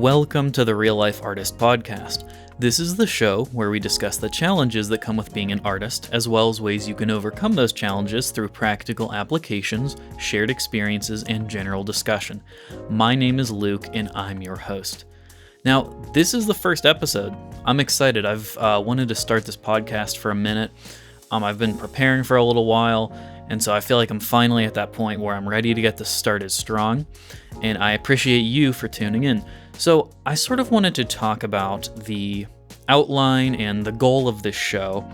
Welcome to the Real Life Artist Podcast. This is the show where we discuss the challenges that come with being an artist, as well as ways you can overcome those challenges through practical applications, shared experiences, and general discussion. My name is Luke, and I'm your host. Now, this is the first episode. I'm excited. I've wanted to start this podcast for a minute. I've been preparing for a little while, and so I feel like I'm finally at that point where I'm ready to get this started strong, and I appreciate you for tuning in. So I sort of wanted to talk about the outline and the goal of this show,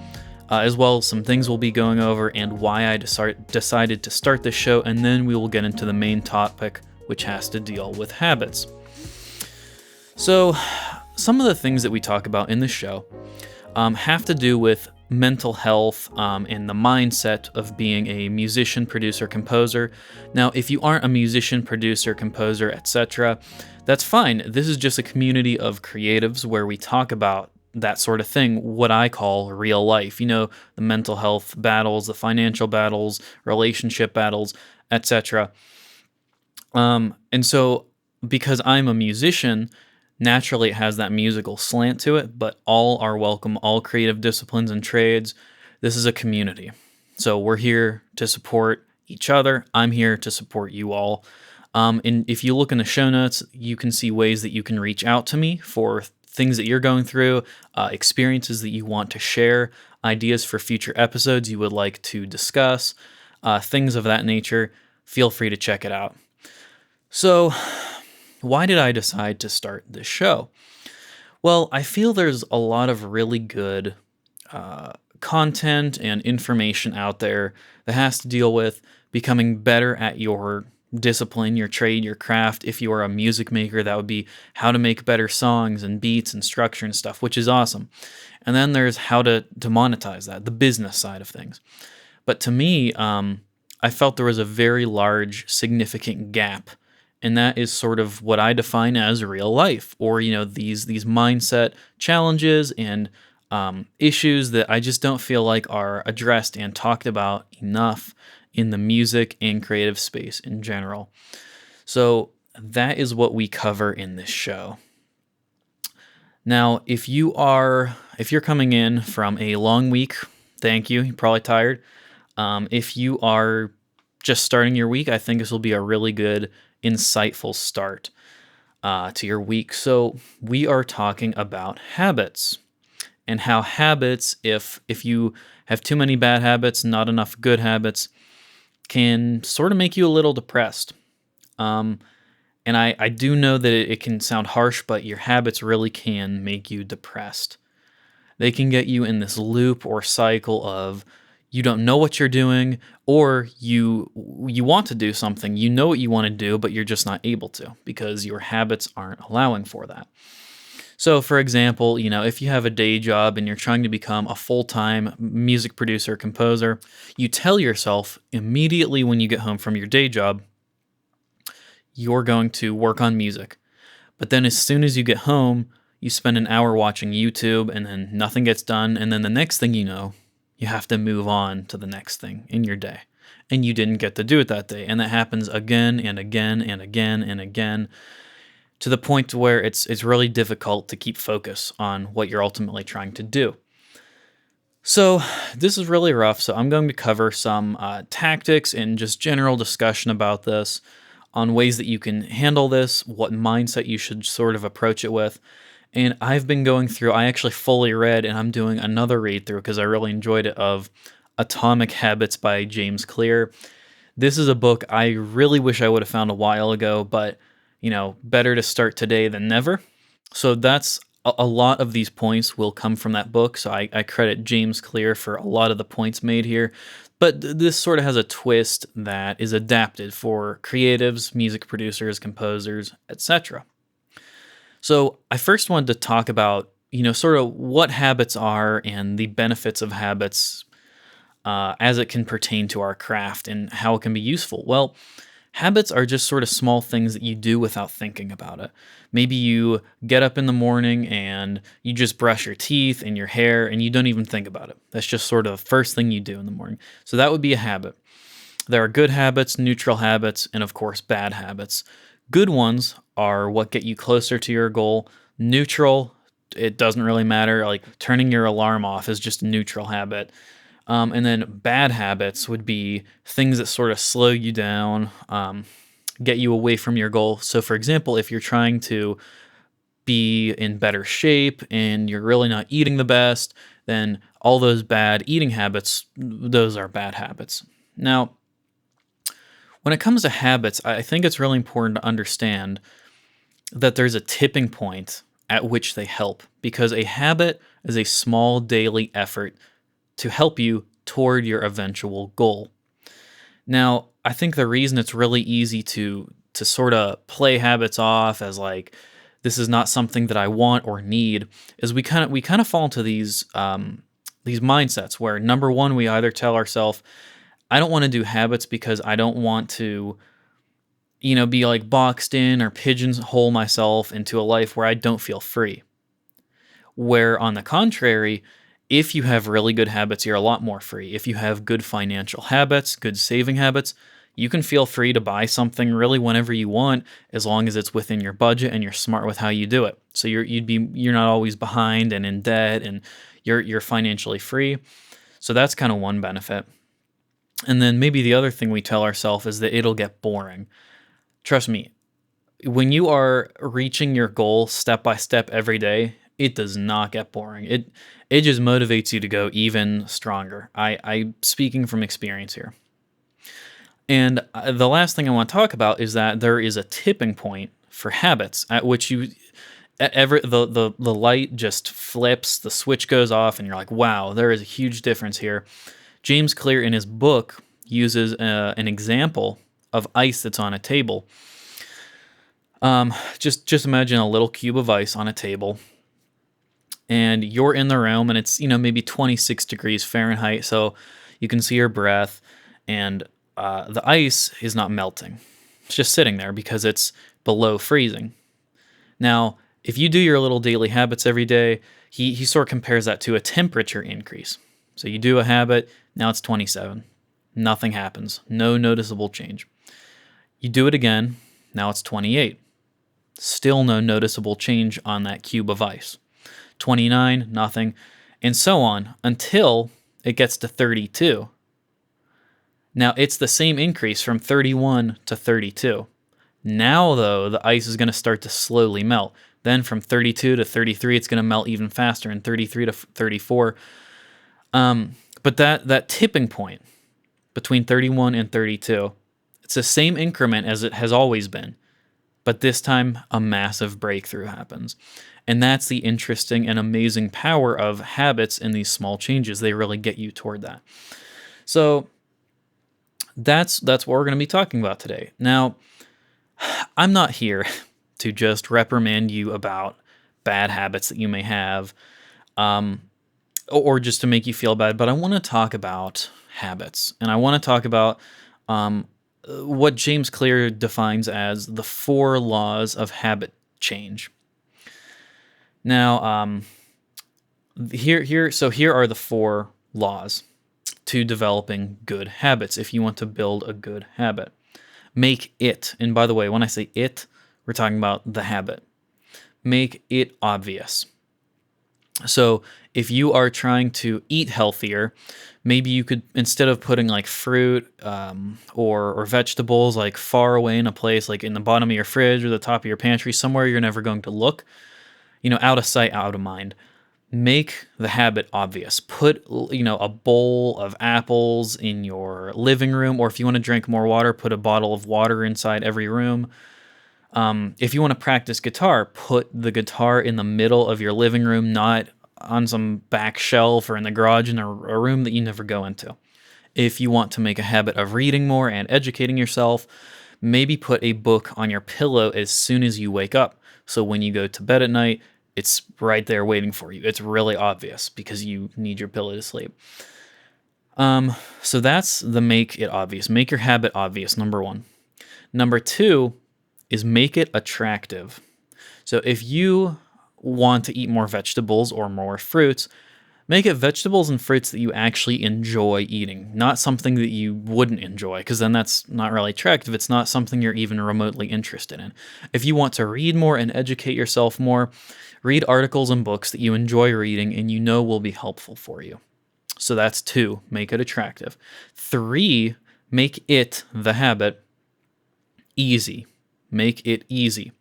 as well as some things we'll be going over and why I decided to start this show, and then we will get into the main topic, which has to deal with habits. So some of the things that we talk about in the show have to do with mental health and the mindset of being a musician, producer, composer. Now, if you aren't a musician, producer, composer, etc., that's fine. This is just a community of creatives where we talk about that sort of thing, what I call real life. You know, the mental health battles, the financial battles, relationship battles, etc. And so because I'm a musician, naturally it has that musical slant to it, but all are welcome, all creative disciplines and trades. This is a community. So we're here to support each other. I'm here to support you all. And if you look in the show notes, you can see ways that you can reach out to me for things that you're going through, experiences that you want to share, ideas for future episodes you would like to discuss, things of that nature. Feel free to check it out. So, why did I decide to start this show? Well, I feel there's a lot of really good content and information out there that has to deal with becoming better at your discipline, your trade, your craft. If you are a music maker, that would be how to make better songs and beats and structure and stuff, which is awesome. And then there's how to monetize that, the business side of things. But to me, I felt there was a very large, significant gap. And that is sort of what I define as real life, or, you know, these mindset challenges and issues that I just don't feel like are addressed and talked about enough in the music and creative space in general. So that is what we cover in this show. Now, if you're coming in from a long week, thank you. You're probably tired. If you are just starting your week, I think this will be a really good, insightful start to your week. So we are talking about habits and how habits, if you have too many bad habits, not enough good habits, can sort of make you a little depressed. And I do know that it can sound harsh, but your habits really can make you depressed. They can get you in this loop or cycle of you don't know what you're doing, or you want to do something, you know what you want to do, but you're just not able to because your habits aren't allowing for that. So, for example, you know, if you have a day job and you're trying to become a full-time music producer, composer, you tell yourself immediately when you get home from your day job, you're going to work on music. But then as soon as you get home, you spend an hour watching YouTube and then nothing gets done. And then the next thing you know, you have to move on to the next thing in your day. And you didn't get to do it that day. And that happens again and again and again and again, to the point where it's really difficult to keep focus on what you're ultimately trying to do. So this is really rough, so I'm going to cover some tactics and just general discussion about this, on ways that you can handle this, what mindset you should sort of approach it with. And I've been going through, I actually fully read, and I'm doing another read through because I really enjoyed it, of Atomic Habits by James Clear. This is a book I really wish I would have found a while ago, but you know, better to start today than never. So that's a lot of these points will come from that book. So I credit James Clear for a lot of the points made here. But this sort of has a twist that is adapted for creatives, music producers, composers, etc. So I first wanted to talk about, you know, sort of what habits are and the benefits of habits as it can pertain to our craft and how it can be useful. Well, habits are just sort of small things that you do without thinking about it. Maybe you get up in the morning and you just brush your teeth and your hair and you don't even think about it. That's just sort of the first thing you do in the morning. So that would be a habit. There are good habits, neutral habits, and of course bad habits. Good ones are what get you closer to your goal. Neutral, it doesn't really matter. Like turning your alarm off is just a neutral habit. And then bad habits would be things that sort of slow you down, get you away from your goal. So, for example, if you're trying to be in better shape and you're really not eating the best, then all those bad eating habits, those are bad habits. Now, when it comes to habits, I think it's really important to understand that there's a tipping point at which they help, because a habit is a small daily effort to help you toward your eventual goal. Now, I think the reason it's really easy to sort of play habits off as like this is not something that I want or need is we kind of fall into these mindsets where number one, we either tell ourselves I don't want to do habits because I don't want to, be like boxed in or pigeonhole myself into a life where I don't feel free. Where on the contrary, if you have really good habits, you're a lot more free. If you have good financial habits, good saving habits, you can feel free to buy something really whenever you want, as long as it's within your budget and you're smart with how you do it. So you're not always behind and in debt, and you're financially free. So that's kind of one benefit. And then maybe the other thing we tell ourselves is that it'll get boring. Trust me, when you are reaching your goal step by step every day, it does not get boring. It just motivates you to go even stronger. I speaking from experience here. And the last thing I want to talk about is that there is a tipping point for habits at which the light just flips, the switch goes off, and you're like, wow, there is a huge difference here. James Clear in his book uses an example of ice that's on a table. Just imagine a little cube of ice on a table, and you're in the room, and it's maybe 26 degrees Fahrenheit, so you can see your breath, and the ice is not melting. It's just sitting there because it's below freezing. Now, if you do your little daily habits every day, he sort of compares that to a temperature increase. So you do a habit, now it's 27. Nothing happens. No noticeable change. You do it again, now it's 28. Still no noticeable change on that cube of ice. 29, nothing, and so on until it gets to 32. Now, it's the same increase from 31 to 32. Now, though, the ice is going to start to slowly melt. Then from 32 to 33, it's going to melt even faster, and 33 to 34. But that tipping point between 31 and 32, it's the same increment as it has always been. But this time, a massive breakthrough happens. And that's the interesting and amazing power of habits and these small changes. They really get you toward that. So that's what we're going to be talking about today. Now, I'm not here to just reprimand you about bad habits that you may have, or just to make you feel bad, but I want to talk about habits. And I want to talk about what James Clear defines as the 4 laws of habit change. Now, here are the 4 laws to developing good habits if you want to build a good habit. Make it, and by the way, when I say it, we're talking about the habit. Make it obvious. So if you are trying to eat healthier, maybe you could, instead of putting like fruit or vegetables like far away in a place, like in the bottom of your fridge or the top of your pantry, somewhere you're never going to look, out of sight, out of mind. Make the habit obvious. Put, a bowl of apples in your living room, or if you want to drink more water, put a bottle of water inside every room. If you want to practice guitar, put the guitar in the middle of your living room, not on some back shelf or in the garage in a room that you never go into. If you want to make a habit of reading more and educating yourself, maybe put a book on your pillow as soon as you wake up. So when you go to bed at night, it's right there waiting for you. It's really obvious because you need your pillow to sleep. So that's the make it obvious. Make your habit obvious, number 1. Number 2 is make it attractive. So if you want to eat more vegetables or more fruits, Make it vegetables and fruits that you actually enjoy eating, not something that you wouldn't enjoy, because then that's not really attractive. It's not something you're even remotely interested in. If you want to read more and educate yourself more, read articles and books that you enjoy reading and you know will be helpful for you. So that's 2, make it attractive. 3, make it, the habit, easy. Make it easy.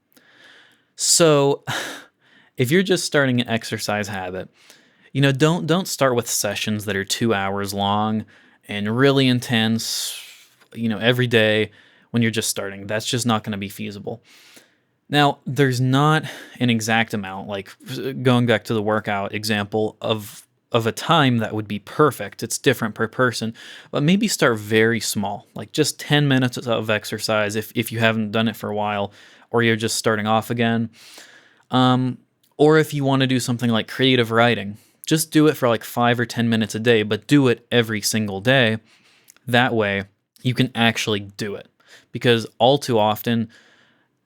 So if you're just starting an exercise habit, don't start with sessions that are 2 hours long and really intense, every day when you're just starting. That's just not going to be feasible. Now, there's not an exact amount, like going back to the workout example of a time that would be perfect. It's different per person, but maybe start very small, like just 10 minutes of exercise if you haven't done it for a while or you're just starting off again. Or if you want to do something like creative writing, just do it for like 5 or 10 minutes a day, but do it every single day. That way you can actually do it. Because all too often,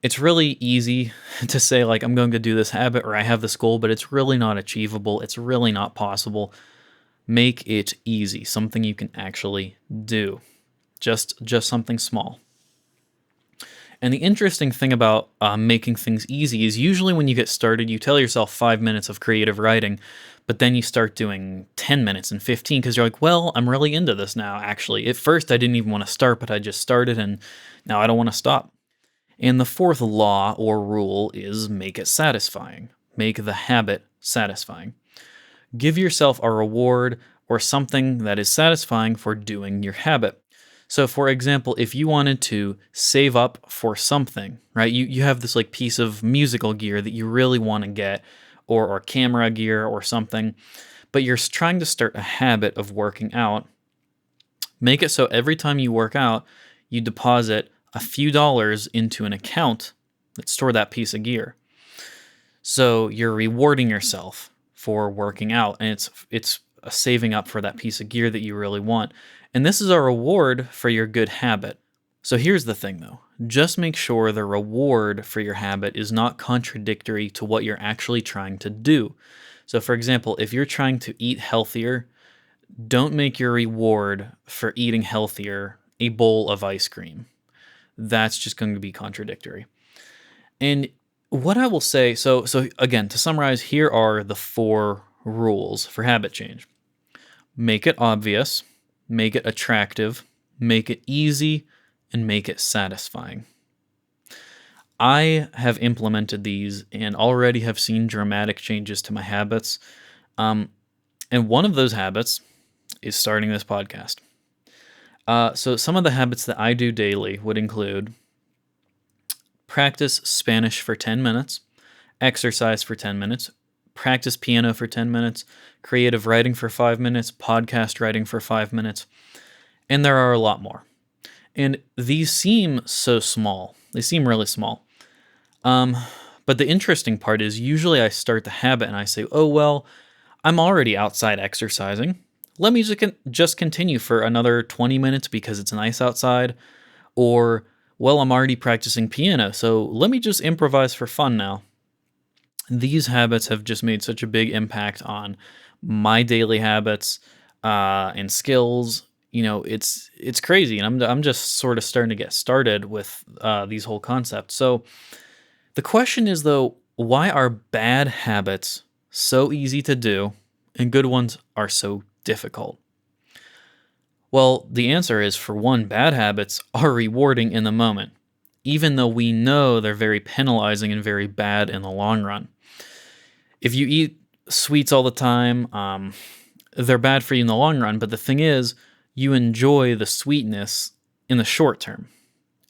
it's really easy to say like, I'm going to do this habit or I have this goal, but it's really not achievable. It's really not possible. Make it easy, something you can actually do. Just something small. And the interesting thing about making things easy is usually when you get started, you tell yourself 5 minutes of creative writing, but then you start doing 10 minutes and 15 because you're like, well, I'm really into this now, actually. At first, I didn't even want to start, but I just started, and now I don't want to stop. And the 4th law or rule is make it satisfying. Make the habit satisfying. Give yourself a reward or something that is satisfying for doing your habit. So for example, if you wanted to save up for something, right? You have this like piece of musical gear that you really want to get or camera gear or something, but you're trying to start a habit of working out. Make it so every time you work out, you deposit a few dollars into an account that store that piece of gear. So you're rewarding yourself for working out, and it's a saving up for that piece of gear that you really want. And this is a reward for your good habit. So here's the thing though, just make sure the reward for your habit is not contradictory to what you're actually trying to do. So for example, if you're trying to eat healthier, don't make your reward for eating healthier a bowl of ice cream. That's just going to be contradictory. And what I will say, so again, to summarize, here are the 4 rules for habit change. Make it obvious, make it attractive, make it easy, and make it satisfying. I have implemented these and already have seen dramatic changes to my habits. And one of those habits is starting this podcast. So some of the habits that I do daily would include practice Spanish for 10 minutes, exercise for 10 minutes, practice piano for 10 minutes, creative writing for 5 minutes, podcast writing for 5 minutes, and there are a lot more. And these seem so small. They seem really small. But the interesting part is usually I start the habit and I say, oh, well, I'm already outside exercising. Let me just continue for another 20 minutes because it's nice outside. Or, well, I'm already practicing piano, so let me just improvise for fun now. These habits have just made such a big impact on my daily habits and skills. It's crazy, and I'm just sort of starting to get started with these whole concepts. So the question is, though, why are bad habits so easy to do and good ones are so difficult? Well, the answer is, for one, bad habits are rewarding in the moment, even though we know they're very penalizing and very bad in the long run. If you eat sweets all the time, they're bad for you in the long run, but the thing is, you enjoy the sweetness in the short term.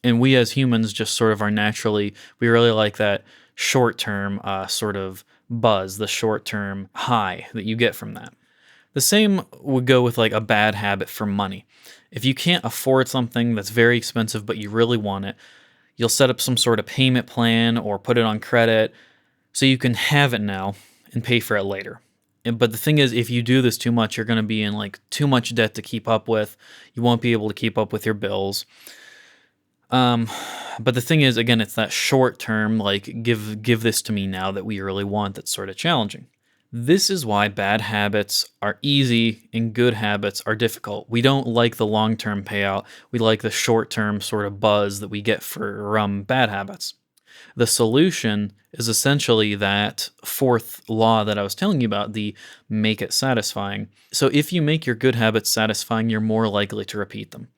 And we as humans just sort of we really like that short-term sort of buzz, the short-term high that you get from that. The same would go with like a bad habit for money. If you can't afford something that's very expensive but you really want it, you'll set up some sort of payment plan or put it on credit so you can have it now and pay for it later. But the thing is, if you do this too much, you're going to be in like too much debt to keep up with. You won't be able to keep up with your bills. But the thing is, again, it's that short term, like give this to me now that we really want, that's sort of challenging. This is why bad habits are easy and good habits are difficult. We don't like the long-term payout. We like the short-term sort of buzz that we get for bad habits. The solution is essentially that fourth law that I was telling you about, the make it satisfying. So if you make your good habits satisfying, you're more likely to repeat them.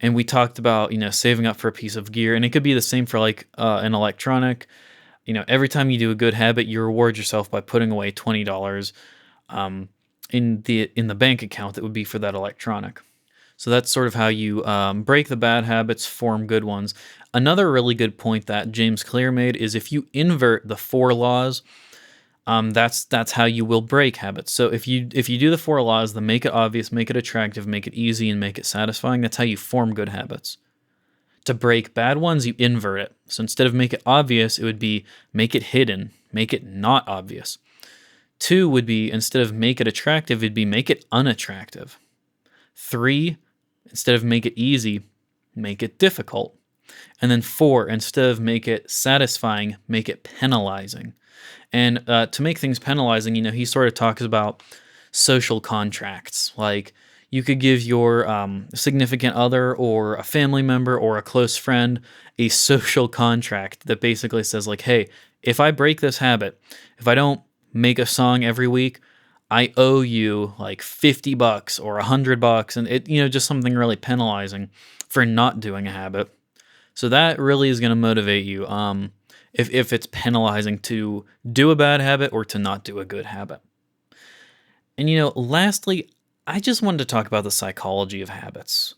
And we talked about, saving up for a piece of gear, and it could be the same for like an electronic. Every time you do a good habit, you reward yourself by putting away $20 in the bank account that would be for that electronic. So that's sort of how you break the bad habits, form good ones. Another really good point that James Clear made is if you invert the 4 laws, that's how you will break habits. So if you do the 4 laws, then make it obvious, make it attractive, make it easy, and make it satisfying, that's how you form good habits. To break bad ones, you invert it. So instead of make it obvious, it would be make it hidden, make it not obvious. 2 would be, instead of make it attractive, it'd be make it unattractive. 3, instead of make it easy, make it difficult. And then 4, instead of make it satisfying, make it penalizing. And to make things penalizing, he sort of talks about social contracts. Like you could give your significant other or a family member or a close friend a social contract that basically says like, hey, if I break this habit, if I don't make a song every week, I owe you like $50 or $100, and it, just something really penalizing for not doing a habit. So that really is going to motivate you. If it's penalizing to do a bad habit or to not do a good habit. And lastly, I just wanted to talk about the psychology of habits.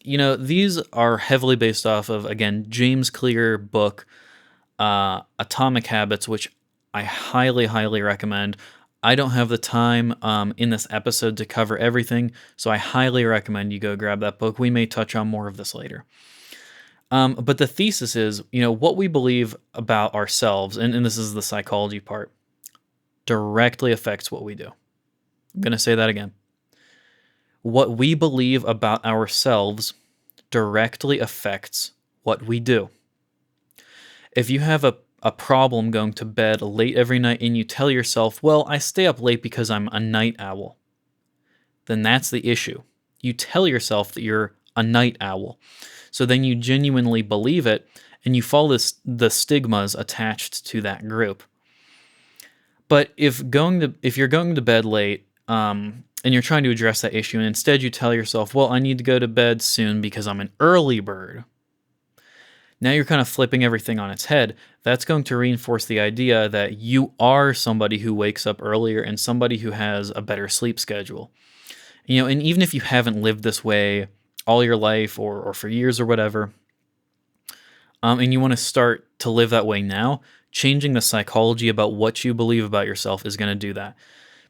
These are heavily based off of, again, James Clear book, Atomic Habits, which I highly, highly recommend. I don't have the time in this episode to cover everything, so I highly recommend you go grab that book. We may touch on more of this later. But the thesis is, what we believe about ourselves, and this is the psychology part, directly affects what we do. I'm going to say that again. What we believe about ourselves directly affects what we do. If you have a problem going to bed late every night and you tell yourself, well, I stay up late because I'm a night owl, then that's the issue. You tell yourself that you're a night owl. So then you genuinely believe it, and you follow the stigmas attached to that group. But if you're going to bed late, and you're trying to address that issue, and instead you tell yourself, well, I need to go to bed soon because I'm an early bird. Now you're kind of flipping everything on its head. That's going to reinforce the idea that you are somebody who wakes up earlier and somebody who has a better sleep schedule. And even if you haven't lived this way all your life or for years or whatever, and you want to start to live that way now, changing the psychology about what you believe about yourself is going to do that.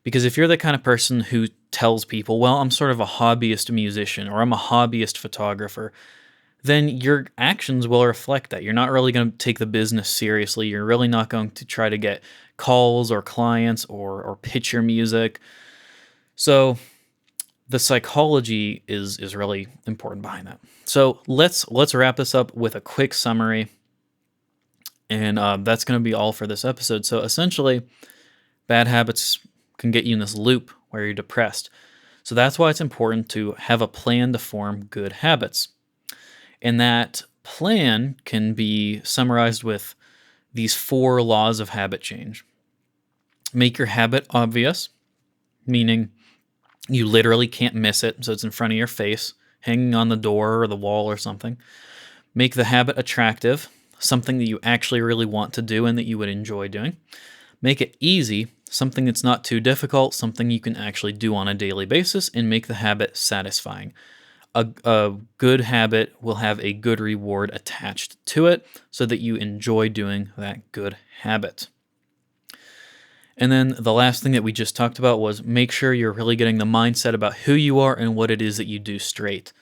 Because if you're the kind of person who tells people, well, I'm sort of a hobbyist musician or I'm a hobbyist photographer, then your actions will reflect that. You're not really going to take the business seriously. You're really not going to try to get calls or clients or pitch your music. So the psychology is really important behind that. So let's wrap this up with a quick summary. And that's going to be all for this episode. So essentially, bad habits can get you in this loop where you're depressed. So that's why it's important to have a plan to form good habits. And that plan can be summarized with these 4 laws of habit change. Make your habit obvious, meaning you literally can't miss it, so it's in front of your face, hanging on the door or the wall or something. Make the habit attractive, something that you actually really want to do and that you would enjoy doing. Make it easy, something that's not too difficult, something you can actually do on a daily basis, and make the habit satisfying. A good habit will have a good reward attached to it so that you enjoy doing that good habit. And then the last thing that we just talked about was make sure you're really getting the mindset about who you are and what it is that you do straight.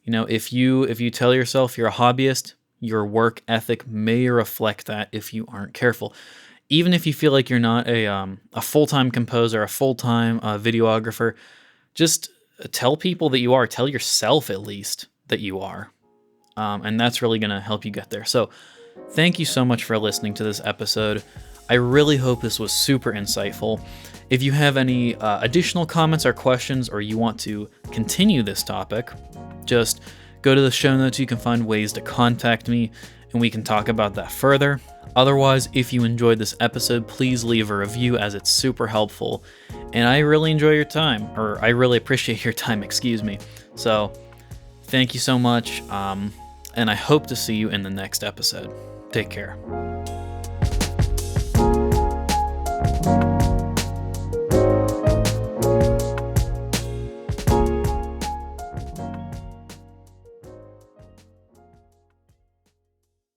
If you tell yourself you're a hobbyist, your work ethic may reflect that if you aren't careful. Even if you feel like you're not a full-time composer, a full-time videographer, just tell people that you are. Tell yourself at least that you are. And that's really going to help you get there. So thank you so much for listening to this episode. I really hope this was super insightful. If you have any additional comments or questions, or you want to continue this topic, just go to the show notes. You can find ways to contact me, and we can talk about that further. Otherwise, if you enjoyed this episode, please leave a review, as it's super helpful. And I really enjoy your time, or I really appreciate your time, excuse me. So thank you so much, and I hope to see you in the next episode. Take care.